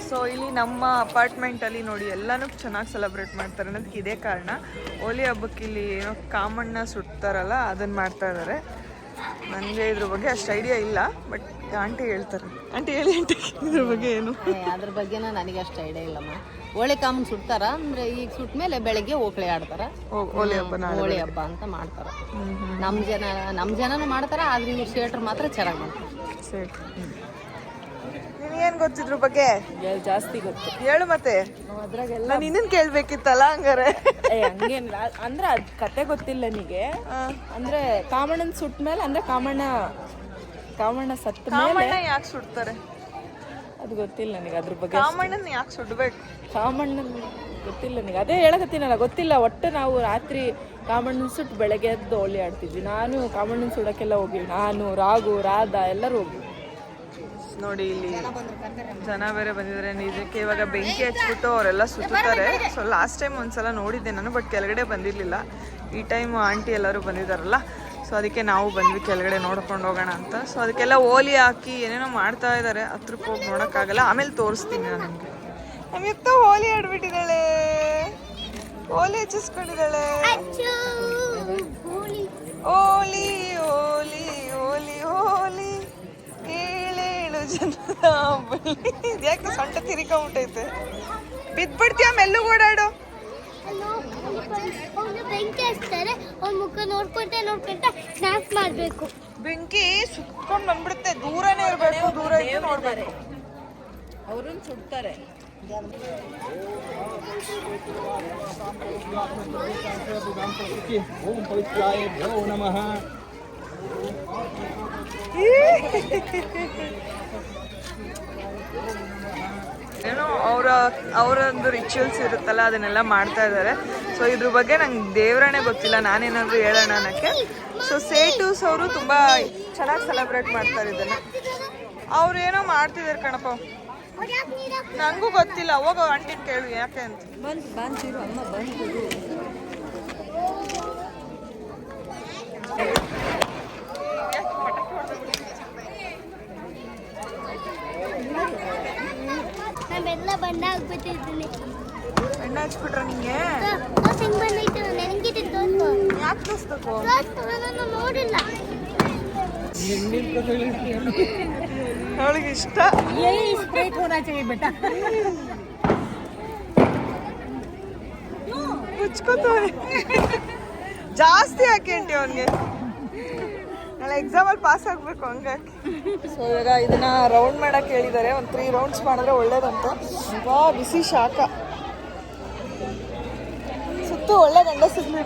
So ಇಲ್ಲಿ ನಮ್ಮ ಅಪಾರ್ಟ್ಮೆಂಟಲ್ಲಿ ನೋಡಿ ಎಲ್ಲನೂ ಚೆನ್ನಾಗಿ ಸೆಲೆಬ್ರೇಟ್ ಮಾಡ್ತಾರೆ ಅನ್ನೋದಕ್ಕೆ ಇದೇ ಕಾರಣ. ಹೋಲಿ ಹಬ್ಬಕ್ಕೆ ಇಲ್ಲಿ ಏನೋ ಕಾಮಣ್ಣ ಸುಡ್ತಾರಲ್ಲ ಅದನ್ನು ಮಾಡ್ತಾ ಇದ್ದಾರೆ. ನನಗೆ ಇದ್ರ ಬಗ್ಗೆ ಅಷ್ಟು ಐಡಿಯಾ ಇಲ್ಲ, ಬಟ್ ಆಂಟಿ ಹೇಳ್ತಾರೆ. ಆಂಟಿ ಹೇಳಿ ಆಂಟಿ, ಇದ್ರ ಬಗ್ಗೆ ಏನು? ಅದ್ರ ಬಗ್ಗೆನ ನನಗೆ ಅಷ್ಟು ಐಡಿಯಾ ಇಲ್ಲಮ್ಮ. ಹೋಳಿ ಕಾಮನ್ ಸುಡ್ತಾರ ಅಂದ್ರೆ ಈಗ ಸುಟ್ಟ ಮೇಲೆ ಬೆಳಗ್ಗೆ ಓಕಳಿ ಆಡ್ತಾರ, ಹೋಳಿ ಹಬ್ಬ ಅಂತ ಮಾಡ್ತಾರ. ನಮ್ಮ ಜನನು ಮಾಡ್ತಾರ, ಆದ್ರೆ ಇವ್ರು ಶೇಟ್ರ್ ಮಾತ್ರ ಚೆನ್ನಾಗಿ ಮಾಡ್ತಾರೆ. ನಿನಗೇನು ಗೊತ್ತಿದ್ರ ಬಗ್ಗೆ? ಜಾಸ್ತಿ ಗೊತ್ತು, ಹೇಳು ಮತ್ತೆ. ಅದ್ರಾಗೆಲ್ಲ ನಾನು ಇನ್ನೇನು ಕೇಳ್ಬೇಕಿತ್ತಲ್ಲ ಹಂಗಾರೆ. ಹಂಗೇನಿಲ್ಲ ಅಂದ್ರೆ ಅದ್ ಕತೆ ಗೊತ್ತಿಲ್ಲ ನನಗೆ. ಅಂದ್ರೆ ಕಾಮಣ್ಣನ ಸುಟ್ಟ ಮೇಲೆ ಅಂದ್ರೆ ಕಾಮಣ್ಣ ಸತ್ತ ಮೇಲೆ ಯಾಕೆ ಸುಡ್ತಾರೆ ಅದು ಗೊತ್ತಿಲ್ಲ ನನಗೆ. ಅದ್ರ ಬಗ್ಗೆ ಕಾಮಣ್ಣನ ಯಾಕೆ ಸುಡ್ಬೇಕು? ಕಾಮಣ್ಣನ ಗೊತ್ತಿಲ್ಲ ನನಗೆ, ಅದೇ ಹೇಳಕತ್ತೀನಲ್ಲ ಗೊತ್ತಿಲ್ಲ. ಒಟ್ಟು ನಾವು ರಾತ್ರಿ ಕಾಮಣ್ಣನ ಸುಟ್ಟು ಬೆಳಗ್ಗೆ ಎದ್ದು ಹೋಳಿ ಆಡ್ತಿದ್ವಿ. ನಾನು ಕಾಮಣ್ಣನ ಸುಡೋಕ್ಕೆಲ್ಲ ಹೋಗಿವಿ, ನಾನು ರಾಘು ರಾಧಾ ಎಲ್ಲರೂ ಹೋಗಿ. ನೋಡಿ ಇಲ್ಲಿ ಜನ ಬೇರೆ ಬಂದಿದ್ದಾರೆ. ಇದಕ್ಕೆ ಇವಾಗ ಬೆಂಕಿ ಹಚ್ಬಿಟ್ಟು ಅವರೆಲ್ಲ ಸುತ್ತಾರೆ. ಸೊ ಲಾಸ್ಟ್ ಟೈಮ್ ಒಂದ್ಸಲ ನೋಡಿದ್ದೆ ನಾನು, ಬಟ್ ಕೆಳಗಡೆ ಬಂದಿರಲಿಲ್ಲ. ಈ ಟೈಮ್ ಆಂಟಿ ಎಲ್ಲರೂ ಬಂದಿದ್ದಾರಲ್ಲ, ಸೊ ಅದಕ್ಕೆ ನಾವು ಬಂದ್ವಿ ಕೆಳಗಡೆ ನೋಡ್ಕೊಂಡು ಹೋಗೋಣ ಅಂತ. ಸೊ ಅದಕ್ಕೆಲ್ಲ ಓಲಿ ಹಾಕಿ ಏನೇನೋ ಮಾಡ್ತಾ ಇದ್ದಾರೆ. ಹತ್ರಕ್ಕೆ ಹೋಗಿ ನೋಡೋಕ್ಕಾಗಲ್ಲ, ಆಮೇಲೆ ತೋರಿಸ್ತೀನಿ ನಾನು ನಿಮಗೆ. ನಮ್ಗೆತ್ತ ಹೋಲಿ ಆಡ್ಬಿಟ್ಟಿದ್ದಾಳೆ, ಹೋಲಿ ಹಚ್ಚಿಸ್ಕೊಂಡಿದ್ದಾಳೆ. ಓಲಿ ಓಲಿ ಓಲಿ ಓಲಿ ಏಳೇಳು ಜನ ಯಾಕೆ ಸೊಂಟ ತಿರ್ಕೊಂಬಿಟ್ಟೈತೆ? ಬಿದ್ಬಿಡ್ತೀಯ, ಮೆಲ್ಲಗೆ ಓಡಾಡು. ಬೆಂಕಿ ಹಚ್ತಾರೆ, ಅವ್ನ ಮುಖ ನೋಡ್ಕೊಂತ ಸ್ನಾಕ್ಸ್ ಮಾಡ್ಬೇಕು. ಬೆಂಕಿ ಸುತ್ಕೊಂಡು ಬಂದ್ಬಿಡುತ್ತೆ, ದೂರನೇ ಇರಬೇಕು, ದೂರ ಇದ್ದು ನೋಡ್ಬೇಕು. ಅವ್ರನ್ನ ಸುಡ್ತಾರೆ. ಓಂ ಪವಿತ್ರಾಯ ನಮಃ. ಏನೋ ಅವರೊಂದು ರಿಚುವಲ್ಸ್ ಇರುತ್ತಲ್ಲ, ಅದನ್ನೆಲ್ಲ ಮಾಡ್ತಾ ಇದ್ದಾರೆ. ಸೊ ಇದ್ರ ಬಗ್ಗೆ ನಂಗೆ ದೇವರೇ ಗೊತ್ತಿಲ್ಲ, ನಾನೇನಾದರೂ ಹೇಳೋಣ ಅನ್ನೋಕ್ಕೆ. ಸೊ ಸೇಟೂಸ್ ಅವರು ತುಂಬ ಚೆನ್ನಾಗಿ ಸೆಲೆಬ್ರೇಟ್ ಮಾಡ್ತಾರೆ ಇದನ್ನು. ಅವ್ರು ಏನೋ ಮಾಡ್ತಿದ್ದಾರೆ ಕಣಪ್ಪ, ನನಗೂ ಗೊತ್ತಿಲ್ಲ. ಹೋಗೋ ಆಂಟಿನ ಕೇಳು ಯಾಕೆ ಅಂತ. ನಾವೆಲ್ಲ ಬಣ್ಣ ಹಾಕ್ಬಿಟ್ಟಿದ್ದೀನಿ. ಬಣ್ಣ ಹಚ್ಬಿಟ್ರ ನಿಂಗೆ? ಹೆಂಗ್ ಬಂದೈತೆ ನನಗೆ ತೋರ್ಸು. ಯಾಕೆ ತೋರಿಸ್ಬೇಕು? ನಾನು ನೋಡಿಲ್ಲ. ಅವಳಿಗೆ ಇಷ್ಟ. ಮುಚ್ಕೋತಾವೆ ಜಾಸ್ತಿ ಹಾಕಿ ಆಂಟಿ ಅವನಿಗೆ. ನಾಳೆ ಎಕ್ಸಾಮಲ್ಲಿ ಪಾಸ್ ಆಗಬೇಕು ಹಂಗಾಗಿ. ಸೊ ಇವಾಗ ಇದನ್ನ ರೌಂಡ್ ಮಾಡಕ್ಕೆ ಹೇಳಿದ್ದಾರೆ. ಒಂದು 3 ರೌಂಡ್ಸ್ ಮಾಡಿದ್ರೆ ಒಳ್ಳೇದಂತ. ವಾ ಬಿಸಿ ಶಾಖ. ಸುತ್ತು ಒಳ್ಳೆ ಗಂಡ ಸಿಗ್ಲಿ.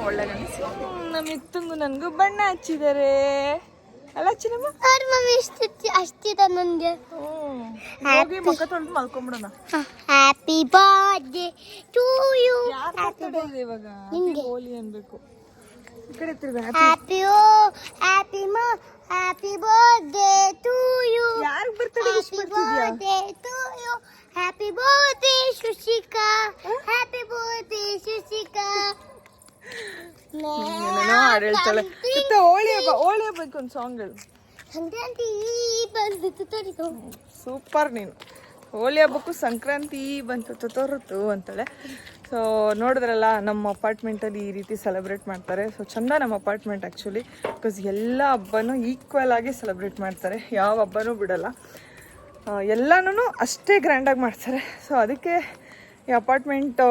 ಒಳ್ಳೆ ಗಂಡ ಸಿಗ್ಲಿ. ನಮ್ಮ ಇತ್ತಂಗು ನನಗೂ ಬಣ್ಣ ಹಚ್ಚಿದ್ದಾರೆ ಅಲ್ಲ ಚಿನ್ನಮ್ಮ? ಮಮ್ಮಿ ಅಷ್ಟಿದೆ ನನಗೆ. ಹೋಗಿ ಮುಖ ತೊಳೆದು ಮಲ್ಕೊಂಬಿಡೋಣ. Happy birthday to you. ಇವಾಗ ಹೋಲಿ ಅನ್ಬೇಕು. ಈ ಕಡೆ ಹ್ಯಾಪಿ ಬರ್ತ್ಡೇ ಟು ಯು. ಯಾರಿಗೆ ಬರ್ತಡೇ ವಿಶ್ ಮಾಡ್ತಿದ್ಯಾ? To you. Happy birthday Shushika. Happy birthday Shushika. ಹಾಡು ಹೇಳ್ತಾಳೆ. ಹೋಳಿ ಹಬ್ಬಕ್ಕೆ ಒಂದು ಸಾಂಗ್ ಹೇಳು. ಸೂಪರ್ ನೀನು. ಹೋಳಿ ಹಬ್ಬಕ್ಕೂ ಸಂಕ್ರಾಂತಿ ಬಂತು ತೋರುತ್ತು ಅಂತಾಳೆ. ಸೊ ನೋಡಿದ್ರಲ್ಲ, ನಮ್ಮ ಅಪಾರ್ಟ್ಮೆಂಟಲ್ಲಿ ಈ ರೀತಿ ಸೆಲೆಬ್ರೇಟ್ ಮಾಡ್ತಾರೆ. ಸೊ ಚಂದ ನಮ್ಮ ಅಪಾರ್ಟ್ಮೆಂಟ್ ಆ್ಯಕ್ಚುಲಿ, ಬಿಕಾಸ್ ಎಲ್ಲ ಹಬ್ಬನೂ ಈಕ್ವಲ್ ಆಗಿ ಸೆಲೆಬ್ರೇಟ್ ಮಾಡ್ತಾರೆ, ಯಾವ ಹಬ್ಬನೂ ಬಿಡಲ್ಲ. ಎಲ್ಲನೂ ಅಷ್ಟೇ ಗ್ರ್ಯಾಂಡಾಗಿ ಮಾಡ್ತಾರೆ. ಸೊ ಅದಕ್ಕೆ ಈ ಅಪಾರ್ಟ್ಮೆಂಟು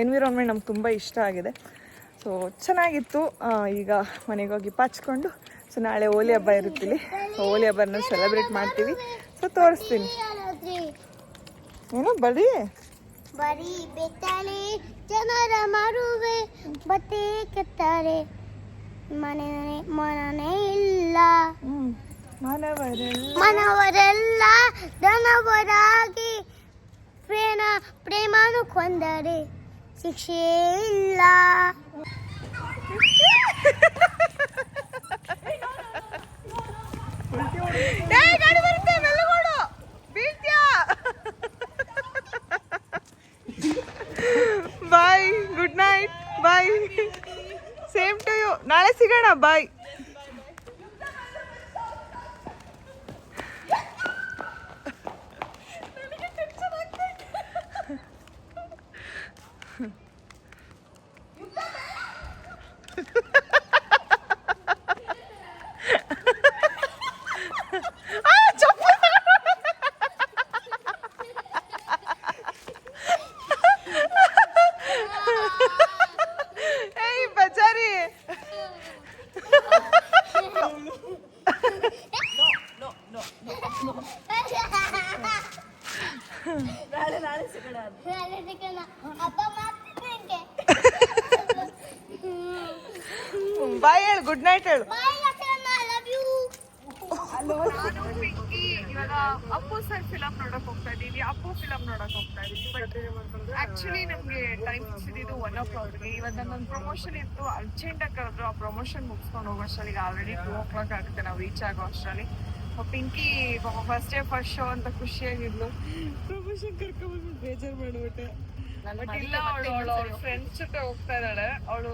ಎನ್ವಿರಾನ್ಮೆಂಟ್ ನಮ್ಗೆ ತುಂಬ ಇಷ್ಟ ಆಗಿದೆ. ಸೊ ಚೆನ್ನಾಗಿತ್ತು. ಈಗ ಮನೆಗೆ ಹೋಗಿ ಪಾಚ್ಕೊಂಡು, ಸೊ ನಾಳೆ ಹೋಳಿ ಹಬ್ಬ ಇರುತ್ತಿಲ್ಲಿ. ಸೊ ಹೋಳಿ ಹಬ್ಬನ ಸೆಲೆಬ್ರೇಟ್ ಮಾಡ್ತೀವಿ. ಸೊ ತೋರಿಸ್ತೀನಿ. ಏನೋ ಬರೀ ಬೆತ್ತಲೆ ಜನರ ಮಾರುವೆ ಬಟ್ಟೆ ಕೆತ್ತಾರೆ, ಮನನೇ ಇಲ್ಲ ಮನವರೆಲ್ಲ ಧನವರಾಗಿ ಪ್ರೇಮನು ಕೊಂದರೆ ಶಿಕ್ಷೆ ಇಲ್ಲ. Bye, good night, bye, same to you. ನಾಳೆ ಸಿಗೋಣ, ಬಾಯ್. ಹಬ್ಬ ಮಾಡ್ತಿದ್ದೆ ಬಾಯ್ ಹೇಳು, ಗುಡ್ ನೈಟ್ ಹೇಳು. ಬಾಯ್ ಲಕ್ಷಣ, ಐ ಲವ್ ಯು. ನಾನು ಪಿಂಕಿ ಇವಾಗ ಅಪ್ಪು ಸರ್ ಫಿಲಮ್ ನೋಡಕ್ ಹೋಗ್ತಾ ಇದೀವಿ. ಅಪ್ಪು ಫಿಲಮ್ ನೋಡಕ್ ಹೋಗ್ತಾ ಇದೀವಿ. ಬಟ್ ಆಕ್ಚುಲಿ ನಮ್ಗೆ ಟೈಮ್ ಸಿಕ್ಕಿದ್ದು 1:00 ಇವತ್ತು ನನ್ನ ಪ್ರಮೋಷನ್ ಇತ್ತು. ಅರ್ಜೆಂಟ್ ಆಗಿ ಕರೆದ್ರು. ಆ ಪ್ರಮೋಷನ್ ಮುಗಿಸ್ಕೊಂಡು ಹೋಗೋ ಅಷ್ಟರಲ್ಲಿ ಆಲ್ರೆಡಿ 2:00 ಆಗುತ್ತೆ ನಾವು ರೀಚ್ ಆಗೋ ಅಷ್ಟರಲ್ಲಿ. ಪಿಂಕಿ ಫಸ್ಟ್ ಶೋ ಅಂತ ಖುಷಿಯಾಗಿದ್ಲು. ಪ್ರಮೋಷನ್ ಕರ್ಕೊಂಡ್ಬಂದ್ಬಿಟ್ಟು ಬೇಜಾರು ಮಾಡ್ಬಿಟ್ಟೆ. ಬಟ್ ಇಲ್ಲ, ಅವಳ ಫ್ರೆಂಡ್ಸ್ ಜೊತೆ ಹೋಗ್ತಾ ಇದ್ದಾಳೆ. ಅವಳು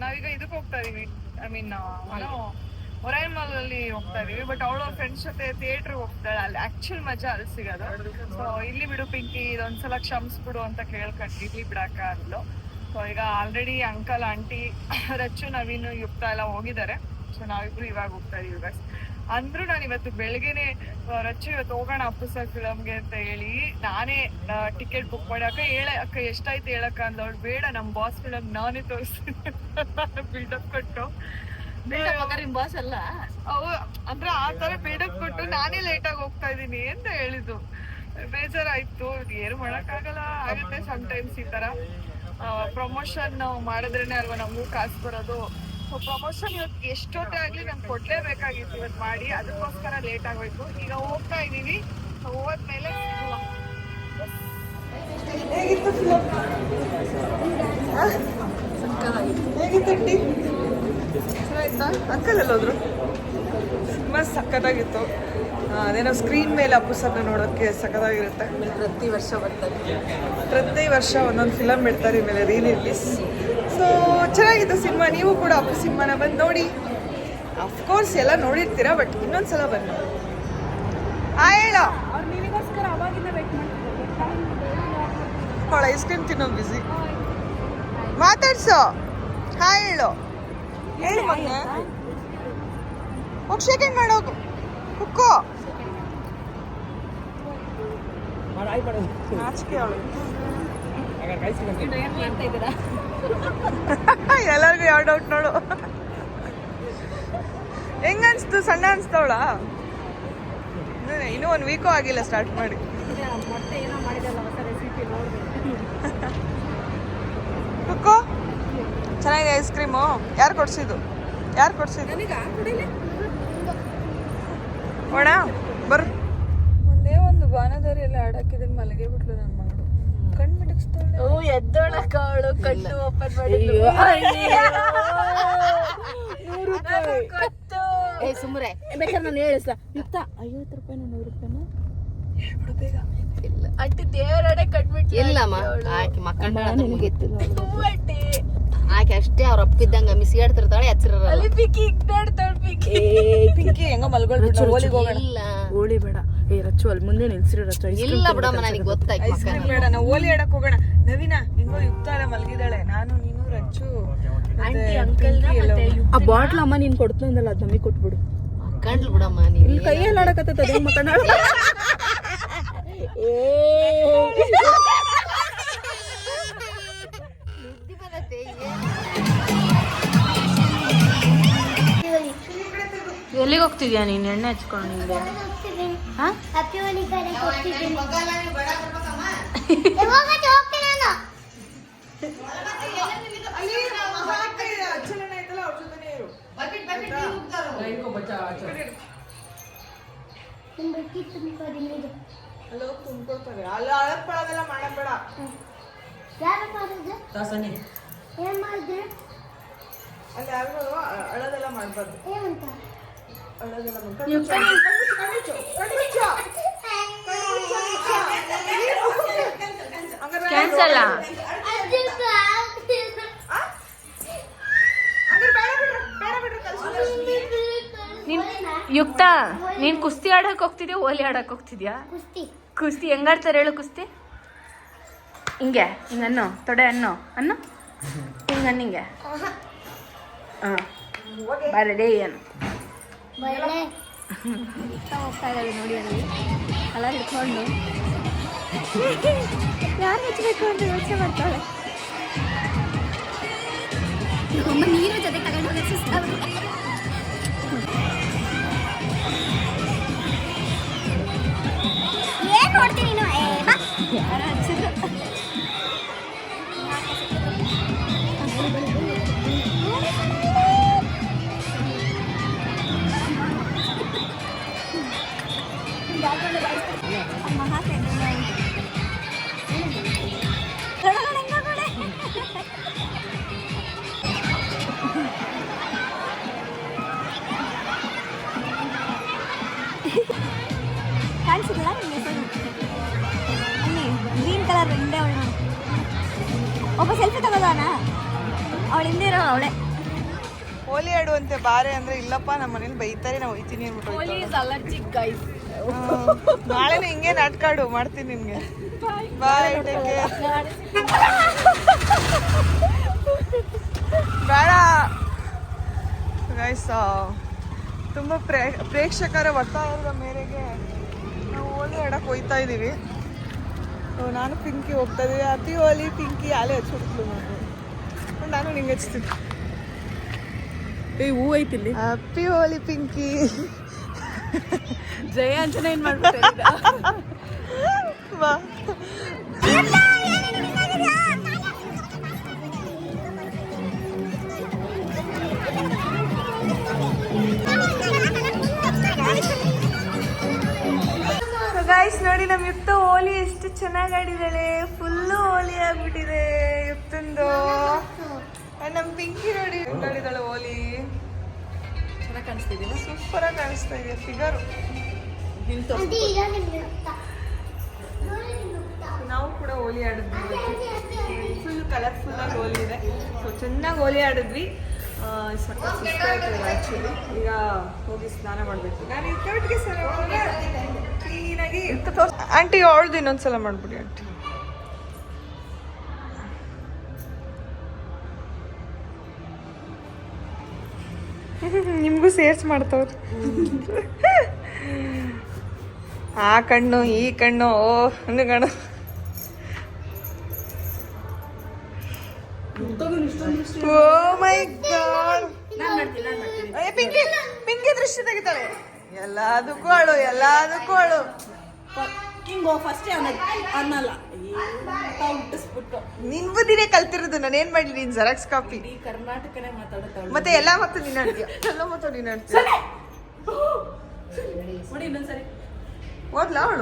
ನಾವೀಗ ಇದಕ್ಕೆ ಹೋಗ್ತಾ ಇದೀವಿ, ಐ ಮೀನ್ ಒರೈನ್ ಮಾಲ್ ಅಲ್ಲಿ ಹೋಗ್ತಾ ಇದೀವಿ. ಬಟ್ ಅವಳು ಫ್ರೆಂಡ್ಸ್ ಜೊತೆ ಥಿಯೇಟರ್ ಹೋಗ್ತಾಳೆ. ಅಲ್ಲಿ ಆಕ್ಚುಲ್ ಮಜಾ ಅಲ್ಲಿ ಸಿಗೋದು. ಸೊ ಇಲ್ಲಿ ಬಿಡು ಪಿಂಕಿ, ಇದೊಂದ್ಸಲ ಕ್ಷಮಿಸ್ಬಿಡು ಅಂತ ಕೇಳ್ಕೊಂಡು ಇಲ್ಲಿ ಬಿಡಾಕ ಅಂದ್ಲು. ಸೊ ಈಗ already uncle aunty Rachchu Naveen ಯುಕ್ತ ಎಲ್ಲ ಹೋಗಿದ್ದಾರೆ. ಸೊ ನಾವಿಬ್ರು ಇವಾಗ ಹೋಗ್ತಾ ಇದೀವಿ ಬಸ್. ಅಂದ್ರೂ ನಾನು ಇವತ್ತು ಬೆಳಗ್ಗೆನೆ ರಚ್ಚು ಇವತ್ತು ಹೋಗೋಣ ಅಪ್ಪು ಸರ್ ಫಿಲಮ್ಗೆ ಅಂತ ಹೇಳಿ ನಾನೇ ಟಿಕೆಟ್ ಬುಕ್ ಮಾಡಿ ಅಕ್ಕ ಎಷ್ಟಾಯ್ತು ಹೇಳಕ್ಕ ಅಂದ. ಅವಳು ಬೇಡ, ನಮ್ಮ ಬಾಸ್ ಫಿಲಮ್ ನಾನೇ ತೋರಿಸ್ತೀನಿ ಬಿಲ್ಡಪ್ ಕೊಟ್ಟು ನಿಮ್ ಬಾಸ್ ಅಲ್ಲ ಅಂದ್ರೆ ಆ ತರ ಬಿಲ್ಡಪ್ ಕೊಟ್ಟು ನಾನೇ ಲೇಟ್ ಆಗಿ ಹೋಗ್ತಾ ಇದೀನಿ ಅಂತ ಹೇಳಿದ್ದು. ಬೇಜಾರಾಯ್ತು. ಏನು ಮಾಡಕ್ಕಾಗಲ್ಲ, ಆಗುತ್ತೆ ಸಮ್ಟೈಮ್ಸ್ ಈ ತರ. ಪ್ರಮೋಷನ್ ಮಾಡಿದ್ರೇನೆ ಅಲ್ವಾ ನಮಗೂ ಕಾಸು ಬರೋದು. ಸೊ ಪ್ರಮೋಷನ್ ಇವತ್ತು ಎಷ್ಟೊತ್ತೇ ಆಗ್ಲಿ ನಂಗೆ ಕೊಡ್ಲೇಬೇಕಾಗಿತ್ತು ಇವತ್ತು ಮಾಡಿ. ಅದಕ್ಕೋಸ್ಕರ ಲೇಟ್ ಆಗೋಯ್ತು. ಈಗ ಹೋಗ್ತಾ ಇದೀವಿ. ಹೋದ್ಮೇಲೆ ಹೇಗಿತ್ತು ಫಿಲಮ್? ಹೇಗಿತ್ತು ಟೀ? ಚೆನ್ನಾಗಿತ್ತಾ? ಅಂಕಲ್ ಎಲ್ಲ ಹೋದ್ರು. ತುಂಬ ಸಖತ್ತಾಗಿತ್ತು. ಅದೇನೋ ಸ್ಕ್ರೀನ್ ಮೇಲೆ ಅಪ್ಪು ಸರ್ನ ನೋಡೋಕ್ಕೆ ಸಖತ್ತಾಗಿರುತ್ತೆ. ಪ್ರತಿ ವರ್ಷ ಬರ್ತಾರೆ. ಪ್ರತಿ ವರ್ಷ ಒಂದೊಂದು ಫಿಲಮ್ ಬಿಡ್ತಾರೆ ಇಮೇಲೆ ರೀರಿಲೀಸ್. ಸೊ ಚೆನ್ನಾಗಿತ್ತು ಸಿನಿಮಾ. ನೀವು ಕೂಡ ಅಪ್ಪು ಸಿನಿಮಾನ ಬಂದು ನೋಡಿ. ಅಫ್ಕೋರ್ಸ್ ಎಲ್ಲ ನೋಡಿರ್ತೀರಾ, ಬಟ್ ಇನ್ನೊಂದ್ಸಲ ಬನ್ನಿ. ಹೇಳೋ ಅವಳ ಐಸ್ ಕ್ರೀಮ್ ತಿನ್ನೋ ಬಿಸಿ. ಮಾತಾಡ್ಸೋ. ಹಾಯ್ ಹೇಳು. ಹೇಳು ಮೊನ್ನೆ ಹೋಗಿ ಶೇಕ್ ಹ್ಯಾಂಡ್ ಮಾಡೋಗು. ಕುಕ್ಕೋ ನಾಚಿಕೆ ಅವಳು. ಎಲ್ಲರಿಗೂ ಯಾವ ಡೌಟ್ ನೋಡು. ಹೆಂಗ ಅನ್ಸ್ತು? ಸಣ್ಣ ಅನ್ಸ್ತವಳ? ಇನ್ನೂ 1 ವೀಕು ಆಗಿಲ್ಲ ಸ್ಟಾರ್ಟ್ ಮಾಡಿ. ಕುಕ್ಕೋ ಚೆನ್ನಾಗಿದೆ ಐಸ್ ಕ್ರೀಮು. ಯಾರು ಕೊಡ್ಸಿದ್ದು? ಓಣ ಬರ್. ಒಂದೇ ಒಂದು ಬಾನದಾರಿ ಎಲ್ಲ ಆಡಾಕಿದ್ರೆ ಮಲಗೆ ಬಿಟ್ಲು ನನ್ನ ಮಗಳು. ಕಣ್ಣು ಮಿಟಕ್ಸ್ತಾಳೆ. ಎದ್ದೊಳಕ ಅವಳು ಕಣ್ಣು ಓಪನ್ ಮಾಡಿ ಸುಮ್ರೆ ಬೇಕಾದ್ರೆ ನಾನು ಹೇಳಿಸ್ಲ ಯುಕ್ತ 50 ರೂಪಾಯಿನ 100 ರೂಪಾಯಿನ ಹೇಳ್ಬಿಡು ಬೇಗ. ಇಲ್ಲ ಅಂಟಿ ದೇವರಡೆ ಕಟ್ಬಿಟ್ಟು ಇಲ್ಲಮ್ಮ ಆಕೆ ಮಕ್ಕಳ ಆಕೆ ಅಷ್ಟೇ ಅವ್ರ ಅಪ್ಪಿದ್ದಂಗ ಮಿಸ್ಗಾಡ್ತಿರ್ತಾಳೆ. ಅಲ್ಲಿ ಪಿಕ್ಕಿ ಇಗ್ನಾಡ್ತಾಳೆ. ಪಿಂಕಿ ಹೆಂಗ ಮಲ್ಗೊಳ್ಬಿಟ್ಟು ಓಲಿಗೆ ಹೋಗೋಣ. ಇಲ್ಲ ಓಳಿ ಬೇಡ. ರಚ್ಚು ಅಲ್ಲಿ ಮುಂದೆ ನಿಲ್ಸಿರೋ ರಚ್ಚು ಇಲ್ಲ ಬಿಡಮ್ಮ, ನನಗೆ ಗೊತ್ತಾಯ್ತು. ಐಸ್ ಕ್ರೀಮ್ ಬೇಡ, ನಾವು ಓಲಿ ಆಡಕ್ ಹೋಗೋಣ. ನವೀನ ಹೆಂಗೋ ಯುಕ್ತ ಎಲ್ಲ ಮಲಗಿದಾಳೆ. ನಾನು ನೀನು ರಚ್ಚು ಆಂಟಿ ಅಂಕಲ್ ಆ ಬಾಟ್ಲ್ ಅಮ್ಮ ನೀನ್ ಕೊಡ್ತಂದಲ್ಲ ಅದ್ ನಮಗೆ ಕೊಟ್ಬಿಡು. ಕಂಡ್ಲು ಬಿಡಮ್ಮ ನೀನು. ಇಲ್ಲಿ ಕೈಯಲ್ಲಿ ಆಡಕತ್ತ ಅದೇ ಮಕ್ಕಳ ಎಲ್ಲಿಗೆ ಹೋಗ್ತಿದ್ಯಾ ನೀನ್? ಎಣ್ಣೆ ಹಚ್ಕೊಂಡು ನಿಂಗೆ ಅಲ್ಲೋ ತುಂಬ್ಕೊಳ್ತಾರೆ. ಅಲ್ಲಿ ಅಳಕ್ ಪಳದೆಲ್ಲ ಮಾಡಬೇಡ. ಏನ್ ಮಾಡಿದ್ರೆ ಅಲ್ಲಿ ಯಾರು ಅಳದೆಲ್ಲ ಮಾಡ್ಬಾರ್ದು. ಏನಂತ ಅಳದೆಲ್ಲ ಕ್ಯಾನ್ಸಲ್. ಯುಕ್ತ ನೀನ್ ಕುಸ್ತಿ ಆಡಕ್ ಹೋಗ್ತಿದ್ಯಾ ಓಲಿ ಆಡಕ್ ಹೋಗ್ತಿದ್ಯಾ? ಕುಸ್ತಿ ಹೆಂಗಾಡ್ತಾರೆ ಹೇಳು? ಕುಸ್ತಿ ಹಿಂಗೆ ಹಿಂಗನ್ನು ತೊಡೆ ಅನ್ನು ಹಿಂಗೆ ಬರಡೆ ಏನು ಹೋಗ್ತಾ ಇದ್ದಾಳೆ ನೋಡಿ. ಅಲ್ಲಿ ಕಲರ್ ಹಿಡ್ಕೊಂಡು ಯಾರು ಹಚ್ಚಬೇಕು ಅಂತ ಯೋಚನೆ ಮಾಡ್ತಾಳೆ. ನೀರು ಜೊತೆ ತಗೊಂಡು ಏನ್ ನೋಡ್ತೀನಿ ನೀನು? ಯಾರು ಹಚ್ಚಿದ ಕಲರ್ ಹಿಂದೆ ಅವಳು ಒಬ್ಬ ಸೆಲ್ಫಿ ತಗೋದಾನ ಅವಳು ಹಿಂದೆ ಇರೋ ಅವಳೆ. ಹೋಲಿ ಆಡುವಂತೆ ಬಾರೆ ಅಂದ್ರೆ ಇಲ್ಲಪ್ಪ ನಮ್ಮ ಮನೇಲಿ ಬೈತಾರೆ ನಾವು ಹೋಯ್ತೀನಿ ಅಂದ್ಬಿಟ್ಟು ನಾಳೆನೇ ಹಿಂಗೆ ನಾಟಕ ಆಡು ಮಾಡ್ತೀನಿ ನಿಮ್ಗೆ. Bye take care. ಬೇಡ ಗೈಸ್, ತುಂಬ ಪ್ರೇಕ್ಷಕರ ಒತ್ತಾಯದ ಮೇರೆಗೆ ನಾವು ಹೋಲಿ ಆಡಕ್ಕೆ ಹೋಗ್ತಾ ಇದ್ದೀವಿ. ನಾನು ಪಿಂಕಿ ಹೋಗ್ತಾ ಇದ್ದೀವಿ. ಹ್ಯಾಪಿ ಹೋಲಿ ಪಿಂಕಿ ಅಲೆ ಹಚ್ಚಿಡ್ತು ನಾನು ನಿಂಗೆ ಹಚ್ತೀನಿ. ಹೂ ಐತಿಲ್ಲಿ. ಹ್ಯಾಪಿ ಹೋಲಿ ಪಿಂಕಿ. ಜಯ ಅಂಚನ ಏನ್ ಮಾಡ್ಬಿಟ್ಟೆ ಬಾ. ಗೈಸ್ ನೋಡಿ ನಮ್ಮ ಯುಕ್ತ ಹೋಲಿ ಎಷ್ಟು ಚೆನ್ನಾಗಿ ಆಡಿದಾಳೆ. ಫುಲ್ಲು ಹೋಲಿ ಆಗ್ಬಿಟ್ಟಿದೆ ಯುಕ್ತಂದು. ನಮ್ಮ ಪಿಂಕಿ ನೋಡಿ ಆಡಿದಾಳೆ ಹೋಲಿ. ಚೆನ್ನಾಗಿ ಕಾಣಿಸ್ತಿದ್ದೀವಿ. ಸೂಪರ್ ಆಗಿ ಕಾಣಿಸ್ತಾ ಇದೆ ಫಿಗರು. ನಾವು ಕೂಡ ಹೋಲಿ ಆಡಿದ್ವಿ. ಫುಲ್ ಕಲರ್ಫುಲ್ ಆಗಿ ಹೋಲಿ ಇದೆ. ಸೊ ಚೆನ್ನಾಗಿ ಹೋಲಿ ಆಡಿದ್ವಿ. ಸ್ವಲ್ಪ ಸುಸ್ತಾಯ್ತದೆ ಆ್ಯಕ್ಚುಲಿ. ಈಗ ಹೋಗಿ ಸ್ನಾನ ಮಾಡಬೇಕು. ನಾನು ಇದ್ದೊಟ್ಟಿಗೆ ಸರ್ ಕ್ಲೀನಾಗಿ ಆಂಟಿ ಅವಳ್ದು ಇನ್ನೊಂದ್ಸಲ ಮಾಡ್ಬಿಡಿ ಆಂಟಿ. ನಿಮಗೂ ಸೇರ್ಸ್ ಮಾಡ್ತವ್ರು. ಆ ಕಣ್ಣು ಈ ಕಣ್ಣು ಓ ಒಂದು ಕಣ್ಣು. ಓ ಮೈ ಗಾಡ್. ಪಿಂಕಿ ಪಿಂಕಿ ದೃಷ್ಟಿ ತೆಗಿತಾಳೆ. ಎಲ್ಲದಕ್ಕೂ ಅಳು, ಎಲ್ಲದಕ್ಕೂ ಅಳು. ನಿನ್ ಬುದ್ಧಿನೇ ಕಲ್ತಿರೋದು. ನಾನೇನ್ ಮಾಡ್ಲಿ? ನೀನ್ ಜೆರಾಕ್ಸ್ ಕಾಪಿ. ಕರ್ನಾಟಕನೇ ಮಾತಾಡುತ್ತಾಳೆ. ಮತ್ತೆ ಎಲ್ಲ ಮತ್ತು ನೀನ್ ಆಡ್ತೀಯ. ಎಲ್ಲ ಮತ್ತು ನೀನ್ ಆಡ್ತೀಯ. ಇನ್ನೊಂದ್ಸರಿ ಓದ್ಲಾ ಅವಳು?